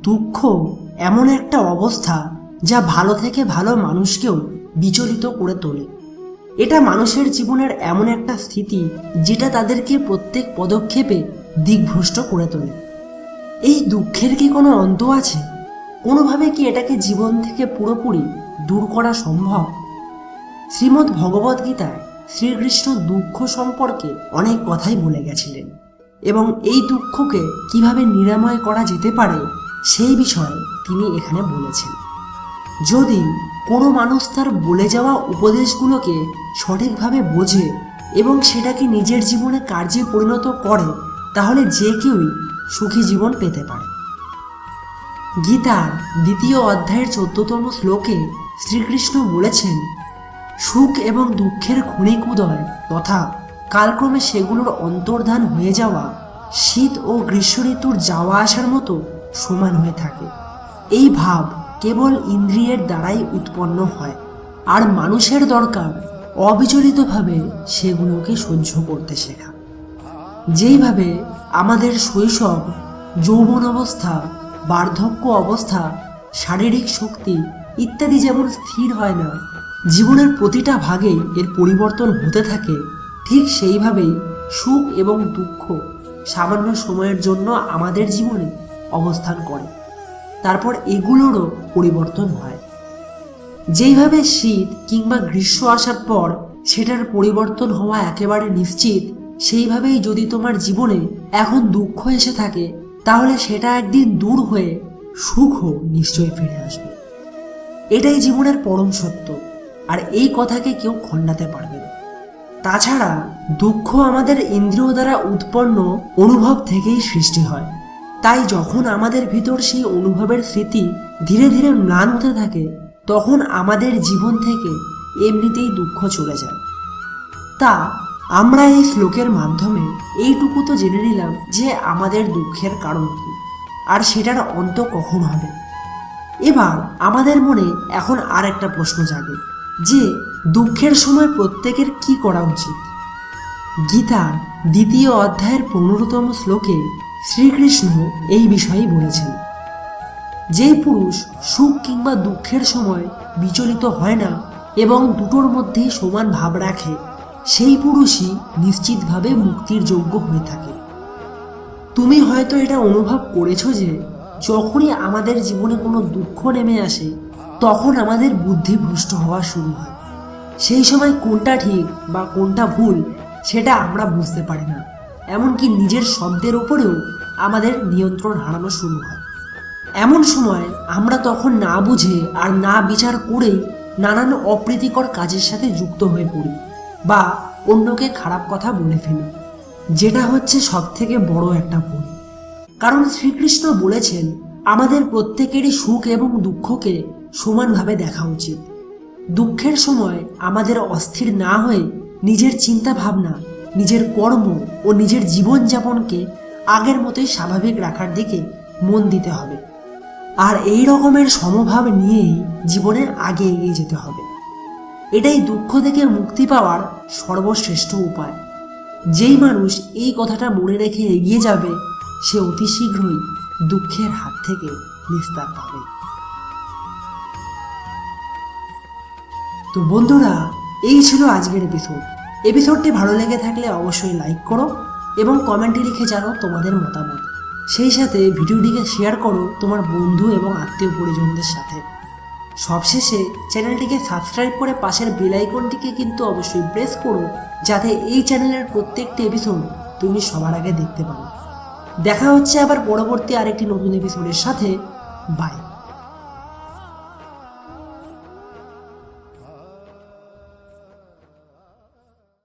দুঃখ এমন একটা অবস্থা যা ভালো থেকে ভালো মানুষকেও বিচলিত করে তোলে। এটা মানুষের জীবনের এমন একটা স্থিতি যেটা তাদেরকে প্রত্যেক পদক্ষেপে দিকভ্রষ্ট করে তোলে। এই দুঃখের কি কোনো অন্ত আছে? কোনোভাবে কি এটাকে জীবন থেকে পুরোপুরি দূর করা সম্ভব? শ্রীমদ্ ভগবদ গীতায় শ্রীকৃষ্ণ দুঃখ সম্পর্কে অনেক কথাই বলে গেছিলেন এবং এই দুঃখকে কিভাবে নিরাময় করা যেতে পারে সেই বিষয়ে তিনি এখানে বলেছেন। যদি কোনো মানুষ তার বলে যাওয়া উপদেশগুলোকে সঠিকভাবে বোঝে এবং সেটাকে নিজের জীবনে কার্যে পরিণত করে, তাহলে যে কেউই সুখী জীবন পেতে পারে। গীতার 2য় অধ্যায়ের 14তম শ্লোকে শ্রীকৃষ্ণ বলেছেন, সুখ এবং দুঃখের ক্ষণিক উদয় তথা কালক্রমে সেগুলোর অন্তর্ধান হয়ে যাওয়া শীত ও গ্রীষ্ম ঋতুর যাওয়া আসার মতো সমান হয়ে থাকে। এই ভাব কেবল ইন্দ্রিয়ের দ্বারাই উৎপন্ন হয়, আর মানুষের দরকার অবিচলিতভাবে সেগুলোকে সহ্য করতে শেখা। যেইভাবে আমাদের শৈশব, যৌবন অবস্থা, বার্ধক্য অবস্থা, শারীরিক শক্তি ইত্যাদি যেমন স্থির হয় না, জীবনের প্রতিটা ভাগেই এর পরিবর্তন হতে থাকে, ঠিক সেইভাবেই সুখ এবং দুঃখ সামান্য সময়ের জন্য আমাদের জীবনে অবস্থান করে, তারপর এগুলোরও পরিবর্তন হয়। যেইভাবে শীত কিংবা গ্রীষ্ম আসার পর সেটার পরিবর্তন হওয়া একেবারে নিশ্চিত, সেইভাবেই যদি তোমার জীবনে এখন দুঃখ এসে থাকে, তাহলে সেটা একদিন দূর হয়ে সুখও নিশ্চয়ই ফিরে আসবে। এটাই জীবনের পরম সত্য, আর এই কথাকে কেউ খণ্ডাতে পারবে না। তাছাড়া দুঃখ আমাদের ইন্দ্রিয় দ্বারা উৎপন্ন অনুভব থেকেই সৃষ্টি হয়। তাই যখন আমাদের ভিতর সেই অনুভবের স্মৃতি ধীরে ধীরে ম্লান হতে থাকে, তখন আমাদের জীবন থেকে এমনিতেই দুঃখ চলে যায়। তা আমরা এই শ্লোকের মাধ্যমে এইটুকু তো জেনে নিলাম যে আমাদের দুঃখের কারণ কি, আর সেটার অন্ত কখন হবে। এবার আমাদের মনে এখন আর একটা প্রশ্ন জাগে যে দুঃখের সময় প্রত্যেকের কি করা উচিত। গীতার 2য় অধ্যায়ের 15তম শ্লোকে শ্রীকৃষ্ণ এই বিষয়েই বলেছেন, যে পুরুষ সুখ কিংবা দুঃখের সময় বিচলিত হয় না এবং দুটোর মধ্যেই সমান ভাব রাখে, সেই পুরুষই নিশ্চিতভাবে মুক্তির যোগ্য হয়ে থাকে। তুমি হয়তো এটা অনুভব করেছো যে যখনই আমাদের জীবনে কোনো দুঃখ নেমে আসে, তখন আমাদের বুদ্ধি ভ্রষ্ট হওয়া শুরু হয়। সেই সময় কোনটা ঠিক বা কোনটা ভুল সেটা আমরা বুঝতে পারি না, এমনকি নিজের শব্দের উপরেও আমাদের নিয়ন্ত্রণ হারানো শুরু হয়। এমন সময় আমরা তখন না বুঝে আর না বিচার করেই নানান অপ্রীতিকর কাজের সাথে যুক্ত হয়ে পড়ি বা অন্যকে খারাপ কথা বলে ফেলি, যেটা হচ্ছে সবথেকে বড় একটা ভুল। কারণ শ্রীকৃষ্ণ বলেছেন আমাদের প্রত্যেকেরই সুখ এবং দুঃখকে সমানভাবে দেখা উচিত। দুঃখের সময় আমাদের অস্থির না হয়ে নিজের চিন্তা ভাবনা, নিজের কর্ম ও নিজের জীবনযাপনকে আগের মতোই স্বাভাবিক রাখার দিকে মন দিতে হবে, আর এই রকমের সমভাব নিয়েই জীবনে আগে এগিয়ে যেতে হবে। এটাই দুঃখ থেকে মুক্তি পাওয়ার সর্বশ্রেষ্ঠ উপায়। যেই মানুষ এই কথাটা মনে রেখে এগিয়ে যাবে, সে অতি শীঘ্রই দুঃখের হাত থেকে নিস্তার পাবে। তো বন্ধুরা, এই ছিল আজকের এপিসোডটি ভালো লেগে থাকলে অবশ্যই লাইক করো এবং কমেন্টে লিখে জানাও তোমাদের মতামত। সেই সাথে ভিডিওটিকে শেয়ার করো তোমার বন্ধু এবং আত্মীয় পরিজনদের সাথে। সবশেষে চ্যানেলটিকে সাবস্ক্রাইব করে পাশের বেল আইকনটিকে কিন্তু অবশ্যই প্রেস করো, যাতে এই চ্যানেলের প্রত্যেকটি এপিসোড তুমি সবার আগে দেখতে পারো। দেখা হচ্ছে আবার পরবর্তী আরেকটি নতুন এপিসোডের সাথে। বাই।